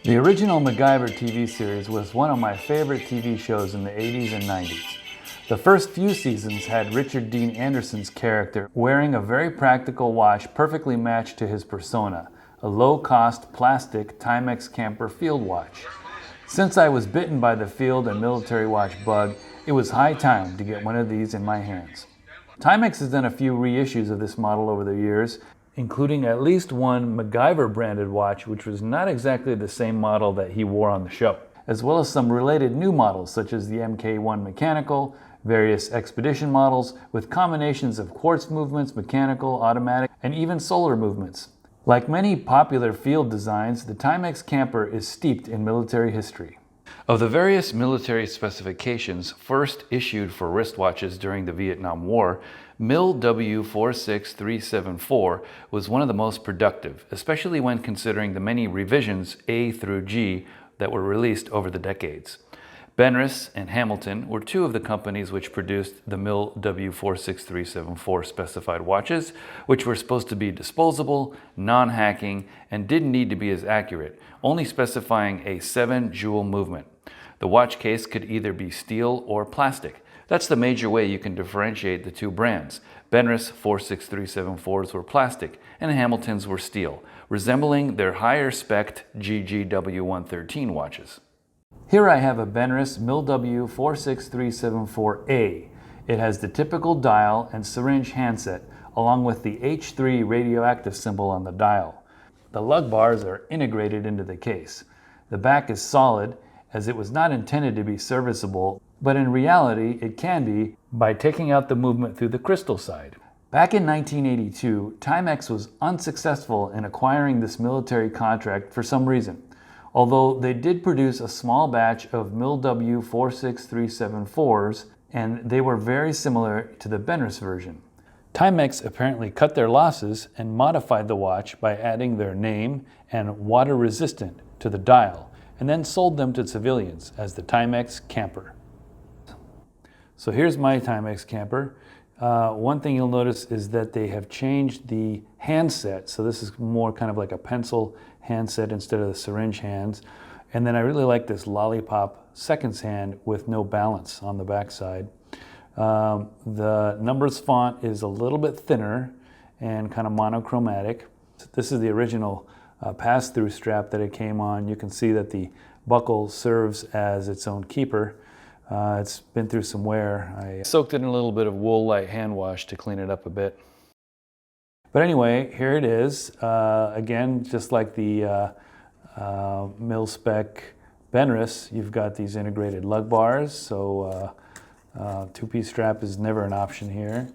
The original Macgyver TV series was one of my favorite TV shows in the 80s and 90s. The first few seasons had Richard Dean Anderson's character wearing a very practical watch perfectly matched to his persona, a low-cost plastic Timex Camper field watch. Since I was bitten by the field and military watch bug, it was high time to get one of these in my hands. Timex has done a few reissues of this model over the years, including at least one Macgyver branded watch, which was not exactly the same model that he wore on the show, as well as some related new models such as the MK1 mechanical, various expedition models with combinations of quartz movements, mechanical, automatic, and even solar movements. Like many popular field designs, the Timex Camper is steeped in military history. Of the various military specifications first issued for wristwatches during the Vietnam War, MIL W46374 was one of the most productive, especially when considering the many revisions A through G that were released over the decades. Benris and Hamilton were two of the companies which produced the MIL W46374 specified watches, which were supposed to be disposable, non-hacking, and didn't need to be as accurate, only specifying a 7-joule movement. The watch case could either be steel or plastic. That's the major way you can differentiate the two brands. Benris 46374s were plastic and Hamilton's were steel, resembling their higher spec GGW113 watches. Here I have a Benris MIL W 46374A. It has the typical dial and syringe handset, along with the H3 radioactive symbol on the dial. The lug bars are integrated into the case. The back is solid, as it was not intended to be serviceable, but in reality it can be by taking out the movement through the crystal side. Back in 1982, Timex was unsuccessful in acquiring this military contract for some reason, although they did produce a small batch of MIL W 46374s, and they were very similar to the Benris version. Timex apparently cut their losses and modified the watch by adding their name and water resistant to the dial, and then sold them to civilians as the Timex Camper. So here's my Timex Camper. One thing you'll notice is that they have changed the handset. So this is more kind of like a pencil handset instead of the syringe hands. And then I really like this lollipop seconds hand with no balance on the backside. The numbers font is a little bit thinner and kind of monochromatic. This is the original pass-through strap that it came on. You can see that the buckle serves as its own keeper. It's been through some wear. I soaked it in a little bit of wool light hand wash to clean it up a bit. But anyway, here it is. Again, just like the mil-spec Benris, you've got these integrated lug bars, so two-piece strap is never an option here.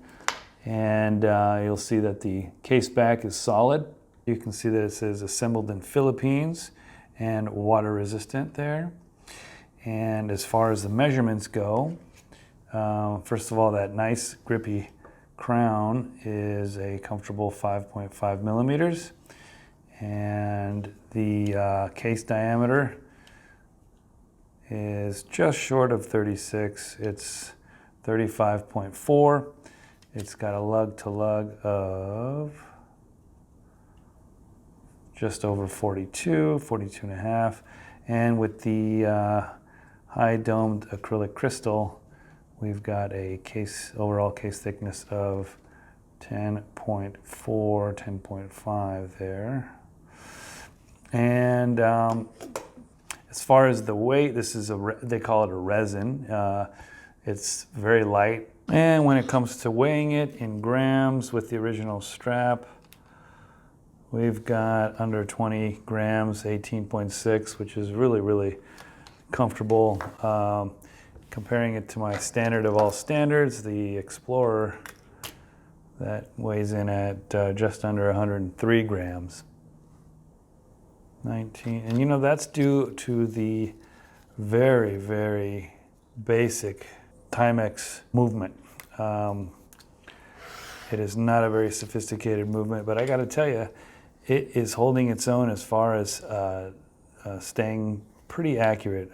And you'll see that the case back is solid. You can see that it says assembled in Philippines and water resistant there. And as far as the measurements go, first of all, that nice grippy crown is a comfortable 5.5 millimeters. And the case diameter is just short of 36. It's 35.4. It's got a lug to lug of just over 42, 42 and a half. And with the high domed acrylic crystal, we've got a overall case thickness of 10.4, 10.5 there. And as far as the weight, this is they call it a resin. It's very light. And when it comes to weighing it in grams with the original strap, we've got under 20 grams, 18.6, which is really, really comfortable. Comparing it to my standard of all standards, the Explorer, that weighs in at just under 103 grams. 19, and you know, that's due to the very, very basic Timex movement. It is not a very sophisticated movement, but I got to tell you, it is holding its own as far as staying pretty accurate.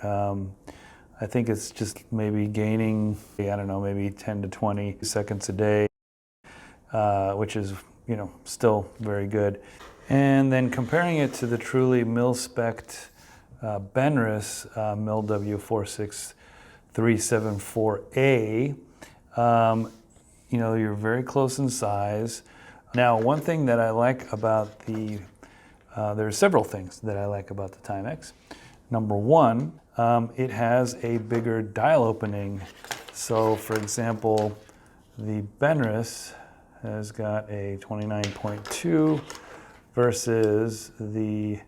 I think it's just maybe gaining, I don't know, maybe 10 to 20 seconds a day, which is, you know, still very good. And then comparing it to the truly mil-spec'd Benris Mill W46374A. You know, you're very close in size. Now, one thing that I like about the, there are several things that I like about the Timex. Number one, it has a bigger dial opening. So, for example, the Benris has got a 29.2 versus the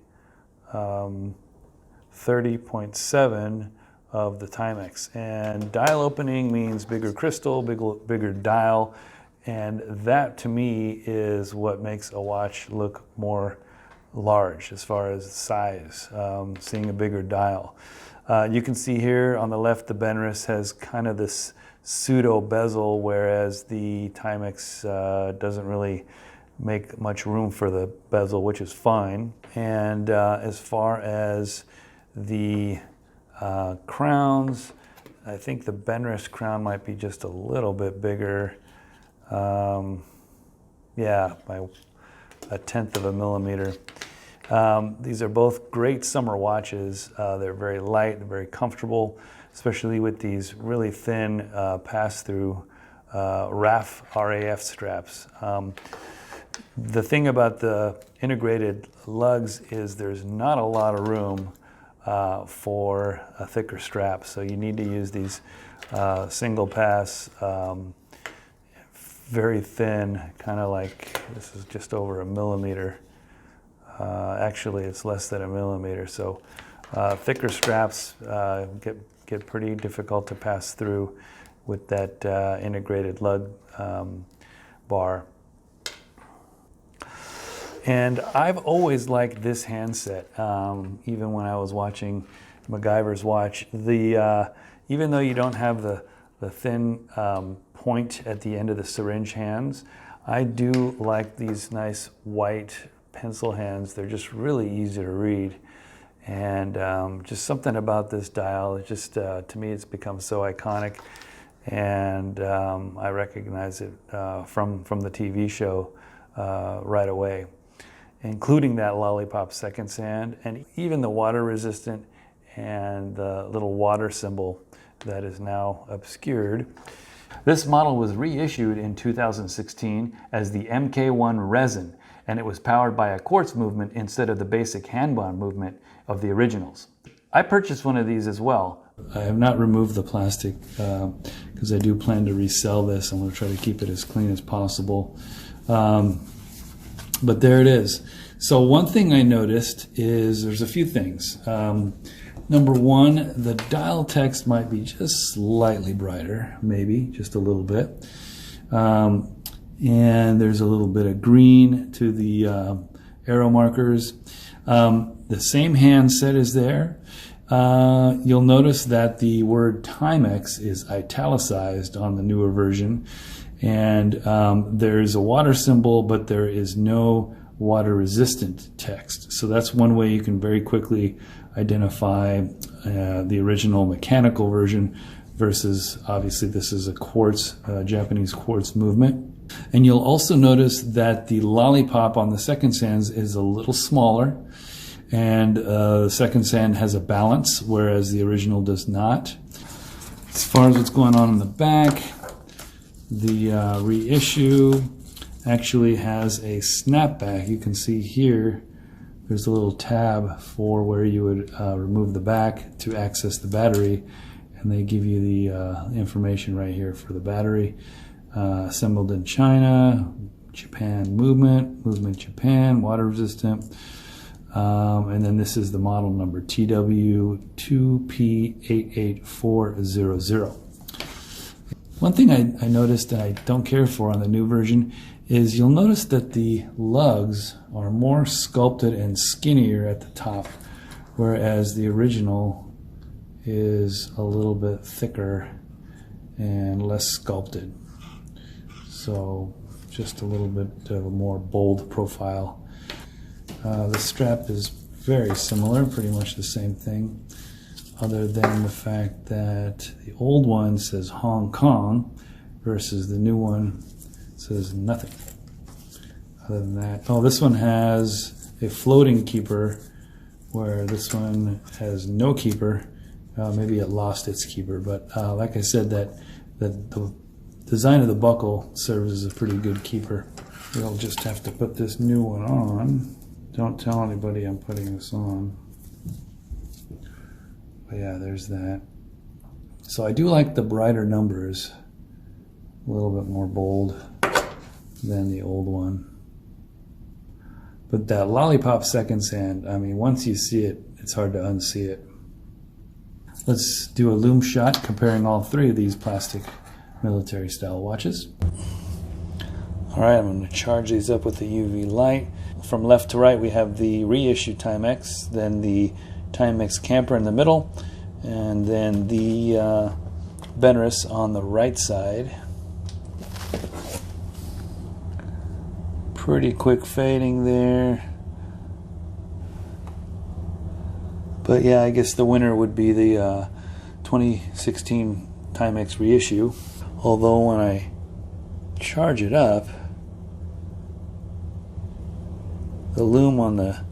30.7 of the Timex. And dial opening means bigger crystal, bigger dial, and that to me is what makes a watch look more large as far as size, seeing a bigger dial. You can see here on the left the Benris has kind of this pseudo bezel, whereas the Timex doesn't really make much room for the bezel, which is fine. And as far as the crowns, I think the Benris crown might be just a little bit bigger. Yeah, by 1/10 of a millimeter. These are both great summer watches. They're very light, they're very comfortable, especially with these really thin pass-through RAF straps. The thing about the integrated lugs is there's not a lot of room for a thicker strap, so you need to use these single pass, very thin, kind of like, this is just over a millimeter. Actually, it's less than a millimeter, so thicker straps get pretty difficult to pass through with that integrated lug bar. And I've always liked this handset, even when I was watching Macgyver's watch. Even though you don't have the thin point at the end of the syringe hands, I do like these nice white pencil hands. They're just really easy to read. And just something about this dial, it just, to me, it's become so iconic. And I recognize it from the TV show right away, including that lollipop second sand, and even the water resistant and the little water symbol that is now obscured. This model was reissued in 2016 as the MK1 Resin, and it was powered by a quartz movement instead of the basic hand-bond movement of the originals. I purchased one of these as well. I have not removed the plastic because I do plan to resell this. I'm going to try to keep it as clean as possible. But there it is. So one thing I noticed is there's a few things. Number one, the dial text might be just slightly brighter, maybe just a little bit. And there's a little bit of green to the arrow markers. The same handset is there. You'll notice that the word Timex is italicized on the newer version. And there's a water symbol, but there is no water resistant text. So that's one way you can very quickly identify the original mechanical version versus, obviously, this is a quartz, Japanese quartz movement. And you'll also notice that the lollipop on the second sands is a little smaller, and the second sand has a balance, whereas the original does not. As far as what's going on in the back, the reissue actually has a snapback. You can see here there's a little tab for where you would remove the back to access the battery, and they give you the information right here for the battery. Assembled in China, Japan movement Japan, water resistant. And then this is the model number TW2P88400. One thing I noticed that I don't care for on the new version is you'll notice that the lugs are more sculpted and skinnier at the top, whereas the original is a little bit thicker and less sculpted. So just a little bit of a more bold profile. The strap is very similar, pretty much the same thing, other than the fact that the old one says Hong Kong versus the new one says nothing. Other than that, oh, this one has a floating keeper where this one has no keeper. Maybe it lost its keeper, but like I said, that the design of the buckle serves as a pretty good keeper. We'll just have to put this new one on. Don't tell anybody I'm putting this on. But yeah, there's that. So I do like the brighter numbers, a little bit more bold than the old one. But that Lollipop second sand, I mean, once you see it, it's hard to unsee it. Let's do a Lume shot comparing all three of these plastic military style watches. All right, I'm going to charge these up with the UV light. From left to right, we have the Reissue Timex, then the Timex Camper in the middle, and then the Benris on the right side. Pretty quick fading there. But yeah, I guess the winner would be the 2016 Timex Reissue. Although when I charge it up, the Lume on the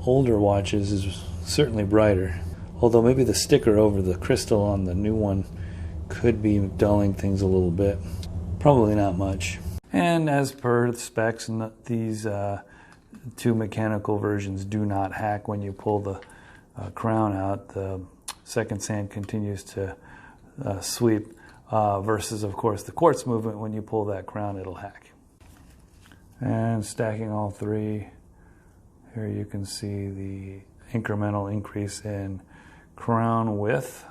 older watches is certainly brighter. Although maybe the sticker over the crystal on the new one could be dulling things a little bit. Probably not much. And as per the specs, these two mechanical versions do not hack when you pull the crown out. The second sand continues to sweep versus, of course, the quartz movement. When you pull that crown, it'll hack. And stacking all three, here you can see the incremental increase in crown width,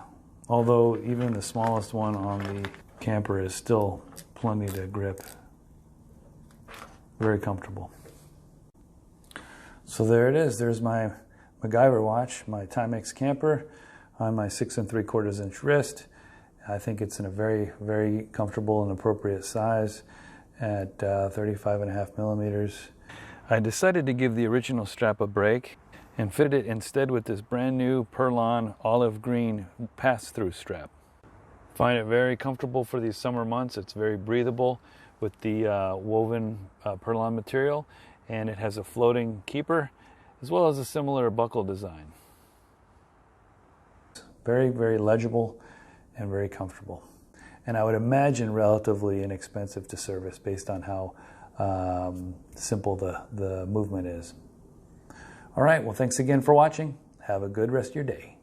although even the smallest one on the Camper is still plenty to grip. Very comfortable. So there it is. There's my Macgyver watch, my Timex Camper on my 6 3/4 inch wrist. I think it's in a very, very comfortable and appropriate size at 35.5 millimeters. I decided to give the original strap a break and fitted it instead with this brand new Perlon olive green pass-through strap. Find it very comfortable for these summer months. It's very breathable with the woven Perlon material, and it has a floating keeper as well as a similar buckle design. Very, very legible and very comfortable. And I would imagine relatively inexpensive to service based on how simple the movement is. All right, well, thanks again for watching. Have a good rest of your day.